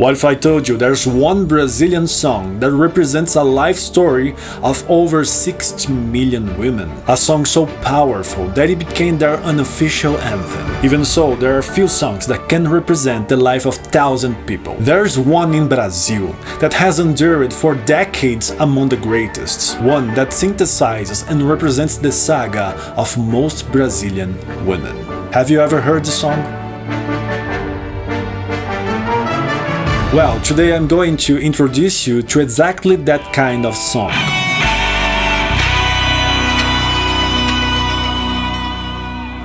What if I told you there's one Brazilian song that represents a life story of over 60 million women? A song so powerful that it became their unofficial anthem. Even so, there are few songs that can represent the life of 1,000 people. There's one in Brazil that has endured for decades among the greatest. One that synthesizes and represents the saga of most Brazilian women. Have you ever heard the song? Well, today I'm going to introduce you to exactly that kind of song.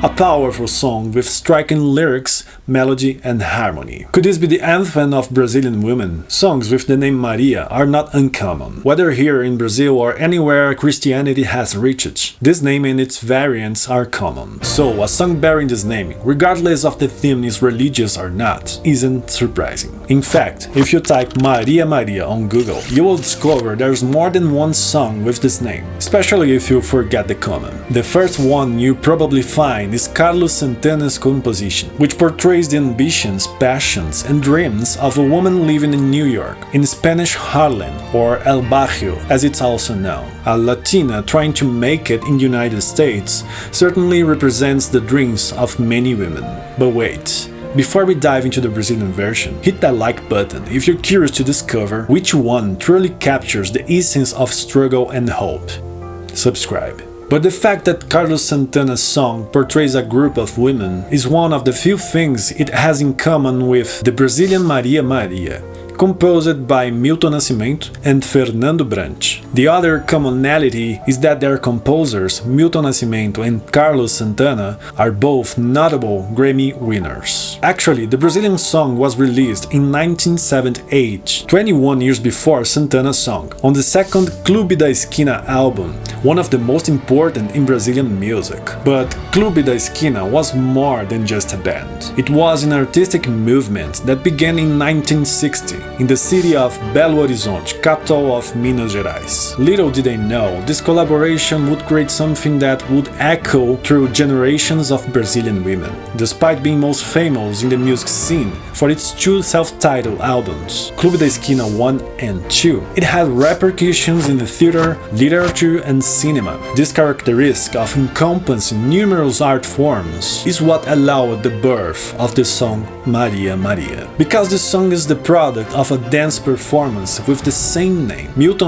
A powerful song with striking lyrics, melody and harmony. Could this be the anthem of Brazilian women? Songs with the name Maria are not uncommon. Whether here in Brazil or anywhere Christianity has reached, this name and its variants are common. So, a song bearing this name, regardless of the theme is religious or not, isn't surprising. In fact, if you type Maria Maria on Google, you will discover there's more than one song with this name, especially if you forget the common. The first one you probably find is Carlos Santana's composition, which portrays the ambitions, passions and dreams of a woman living in New York, in Spanish Harlem, or El Barrio as it's also known. A Latina trying to make it in the United States certainly represents the dreams of many women. But wait. Before we dive into the Brazilian version, hit that like button if you're curious to discover which one truly captures the essence of struggle and hope. Subscribe. But the fact that Carlos Santana's song portrays a group of women is one of the few things it has in common with the Brazilian Maria Maria, composed by Milton and Fernando Brant. The other commonality is that their composers, Milton and Carlos Santana, are both notable Grammy winners. Actually, the Brazilian song was released in 1978, 21 years before Santana's song, on the second Clube da Esquina album, one of the most important in Brazilian music. But Clube da Esquina was more than just a band. It was an artistic movement that began in 1960 in the city of Belo Horizonte, capital of Minas Gerais. Little did they know, this collaboration would create something that would echo through generations of Brazilian women. Despite being most famous in the music scene for its two self-titled albums, Clube da Esquina 1 and 2, it had repercussions in the theater, literature and cinema. This characteristic of encompassing numerous art forms is what allowed the birth of the song Maria Maria. Because the song is the product of a dance performance with the same name, Milton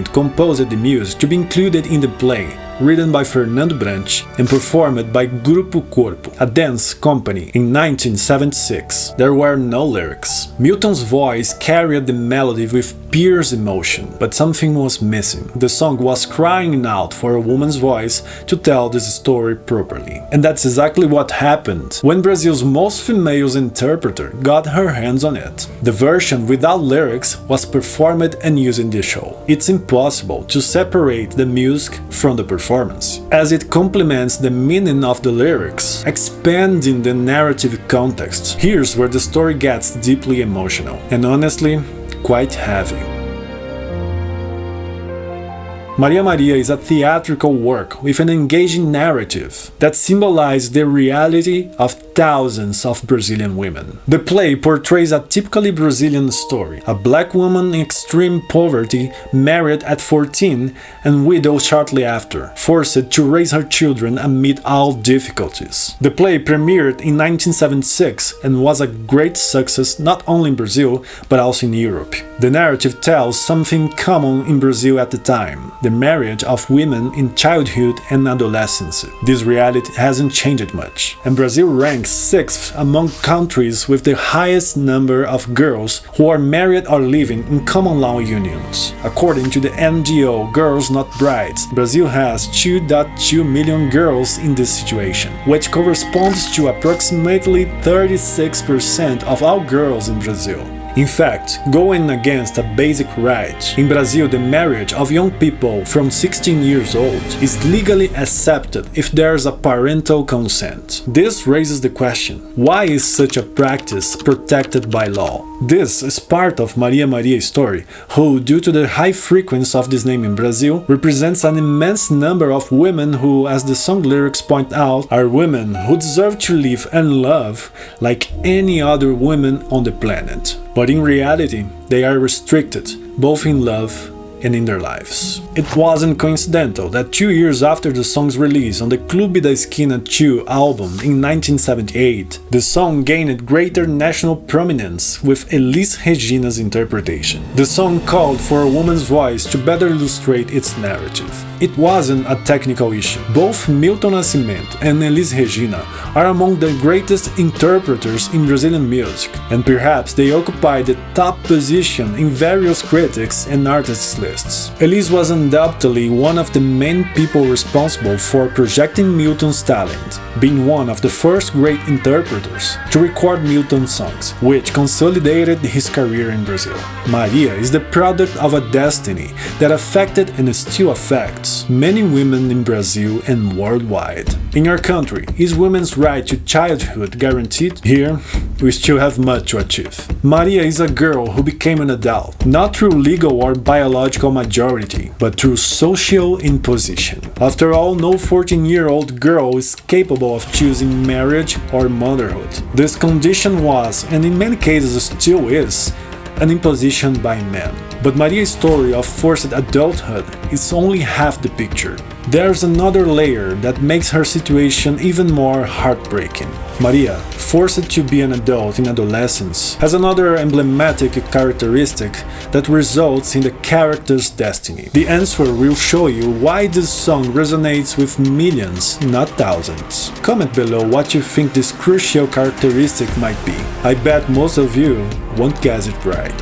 composed the music to be included in the play, written by Fernando Brant and performed by Grupo Quarto, a dance company, in 1976. There were no lyrics. Milton's voice carried the melody with pierced emotion, but something was missing. The song was crying out for a woman's voice to tell this story properly. And that's exactly what happened when Brazil's most female interpreter got her hands on it. The version without lyrics was performed and used in the show. It's impossible to separate the music from the performance, as it complements the meaning of the lyrics, expanding the narrative context. Here's where the story gets deeply emotional, and honestly, quite heavy. Maria Maria is a theatrical work with an engaging narrative that symbolizes the reality of thousands of Brazilian women. The play portrays a typically Brazilian story: a black woman in extreme poverty, married at 14 and widowed shortly after, forced to raise her children amid all difficulties. The play premiered in 1976 and was a great success not only in Brazil but also in Europe. The narrative tells something common in Brazil at the time: the marriage of women in childhood and adolescence. This reality hasn't changed much, and Brazil ranks 6th among countries with the highest number of girls who are married or living in common law unions. According to the NGO Girls Not Brides, Brazil has 2.2 million girls in this situation, which corresponds to approximately 36% of all girls in Brazil. In fact, going against a basic right, in Brazil the marriage of young people from 16 years old is legally accepted if there's a parental consent. This raises the question, why is such a practice protected by law? This is part of Maria Maria's story, who, due to the high frequency of this name in Brazil, represents an immense number of women who, as the song lyrics point out, are women who deserve to live and love like any other woman on the planet. but in reality, they are restricted, both in love and in their lives. It wasn't coincidental that 2 years after the song's release on the Clube da Esquina 2 album in 1978, the song gained greater national prominence with Elis Regina's interpretation. The song called for a woman's voice to better illustrate its narrative. It wasn't a technical issue. Both Milton Nascimento and Elis Regina are among the greatest interpreters in Brazilian music, and perhaps they occupy the top position in various critics and artists' lists. Elis was undoubtedly one of the main people responsible for projecting Milton's talent, being one of the first great interpreters to record Milton's songs, which consolidated his career in Brazil. Maria is the product of a destiny that affected and still affects many women in Brazil and worldwide. In our country, is women's right to childhood guaranteed? Here, we still have much to achieve. Maria is a girl who became an adult, not through legal or biological majority, but through social imposition. After all, no 14-year-old girl is capable of choosing marriage or motherhood. This condition was, and in many cases still is, an imposition by men. But Maria's story of forced adulthood is only half the picture. There's another layer that makes her situation even more heartbreaking. Maria, forced to be an adult in adolescence, has another emblematic characteristic that results in the character's destiny. The answer will show you why this song resonates with millions, not thousands. Comment below what you think this crucial characteristic might be. I bet most of you won't guess it right.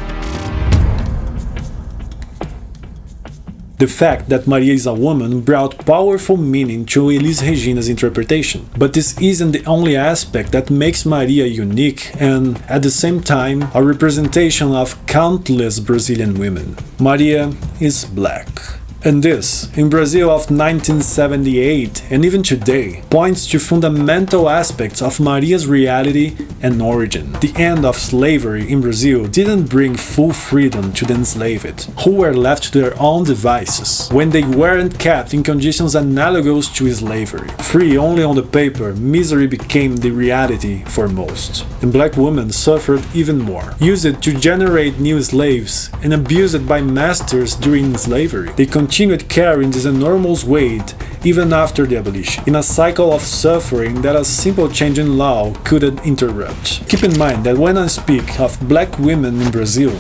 The fact that Maria is a woman brought powerful meaning to Elis Regina's interpretation, but this isn't the only aspect that makes Maria unique and, at the same time, a representation of countless Brazilian women. Maria is black. And this, in Brazil of 1978 and even today, points to fundamental aspects of Maria's reality and origin. The end of slavery in Brazil didn't bring full freedom to the enslaved, who were left to their own devices, when they weren't kept in conditions analogous to slavery. Free only on the paper, misery became the reality for most. And black women suffered even more. Used to generate new slaves and abused by masters during slavery, they continued carrying this enormous weight even after the abolition, in a cycle of suffering that a simple change in law couldn't interrupt. Keep in mind that when I speak of black women in Brazil,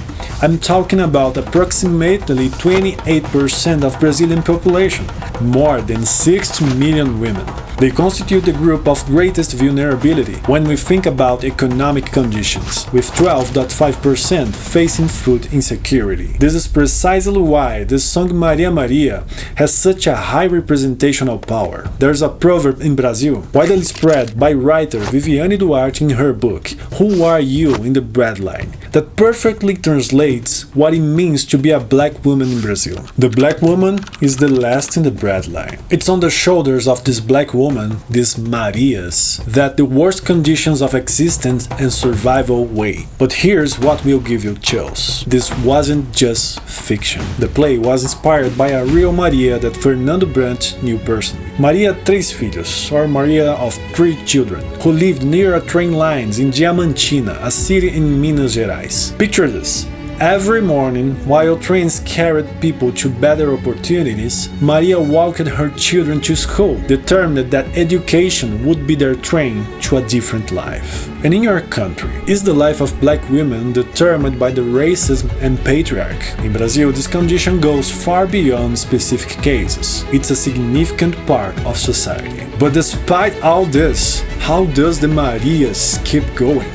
I'm talking about approximately 28% of Brazilian population, more than 60 million women. They constitute the group of greatest vulnerability when we think about economic conditions, with 12.5% facing food insecurity. This is precisely why the song Maria Maria has such a high representational power. There's a proverb in Brazil, widely spread by writer Viviane Duarte in her book, Who Are You in the Breadline, that perfectly translates what it means to be a black woman in Brazil. The black woman is the last in the breadline. It's on the shoulders of this black woman, these Marias, that the worst conditions of existence and survival weigh. But here's what will give you chills. This wasn't just fiction. The play was inspired by a real Maria that Fernando Brant knew personally. Maria Três Filhos, or Maria of 3 children, who lived near a train lines in Diamantina, a city in Minas Gerais. Picture this. Every morning, while trains carried people to better opportunities, Maria walked her children to school, determined that education would be their train to a different life. And in your country, is the life of black women determined by the racism and patriarchy? In Brazil, this condition goes far beyond specific cases. It's a significant part of society. But despite all this, how does the Marias keep going?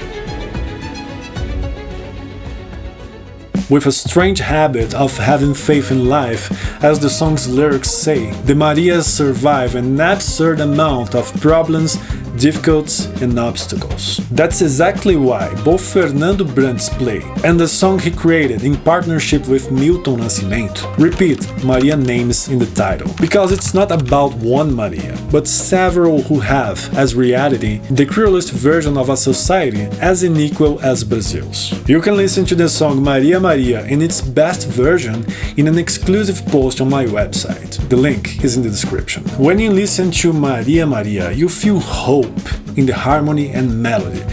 With a strange habit of having faith in life, as the song's lyrics say, the Marias survive an absurd amount of problems, difficulties, and obstacles. That's exactly why both Fernando Brant's play and the song he created in partnership with Milton Nascimento repeat Maria names in the title, because it's not about one Maria, but several who have, as reality, the cruelest version of a society as unequal as Brazil's. You can listen to the song Maria Maria in its best version in an exclusive post on my website. The link is in the description. When you listen to Maria Maria, you feel hope in the harmony and melody,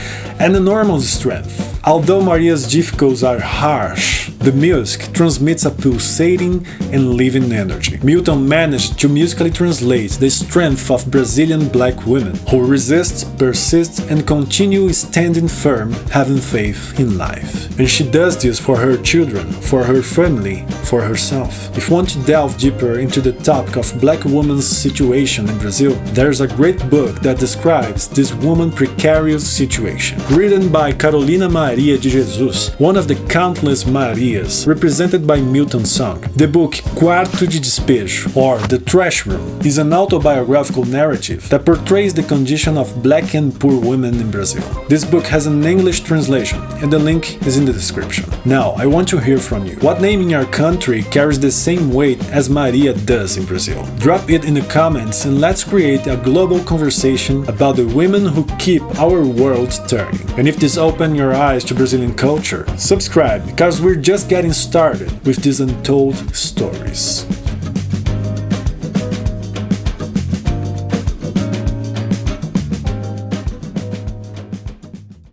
and enormous strength. Although Maria's difficulties are harsh, the music transmits a pulsating and living energy. Milton managed to musically translate the strength of Brazilian black women who resist, persist, and continue standing firm, having faith in life. And she does this for her children, for her family, for herself. If you want to delve deeper into the topic of black women's situation in Brazil, there's a great book that describes this woman's precarious situation. Written by Carolina Maria de Jesus, one of the countless Marias represented by Milton's song. The book Quarto de Despejo, or The Trash Room, is an autobiographical narrative that portrays the condition of black and poor women in Brazil. This book has an English translation, and the link is in the description. Now, I want to hear from you. What name in your country carries the same weight as Maria does in Brazil? Drop it in the comments and let's create a global conversation about the women who keep our world turning. And if this opened your eyes to Brazilian culture, subscribe because we're just getting started with these untold stories.